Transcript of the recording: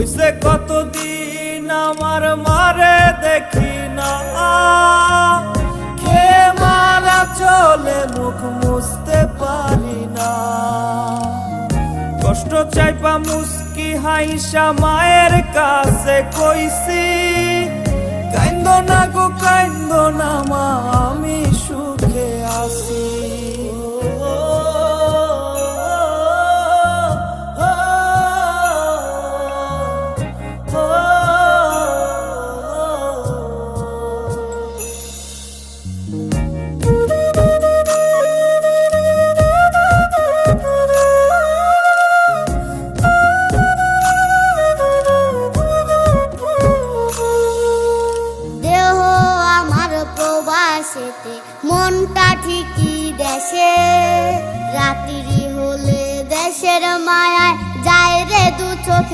হইছে কতদিন আমার মারে দেখি না, খেয়ে মারা চলে মুখ মুছতে পারি না। কষ্ট চাইপা মুস্কি হাইসা মায়ের কাছে কইছি, কাইন্দো না গো কাইন্দো না মা, আমি সুখে আছি।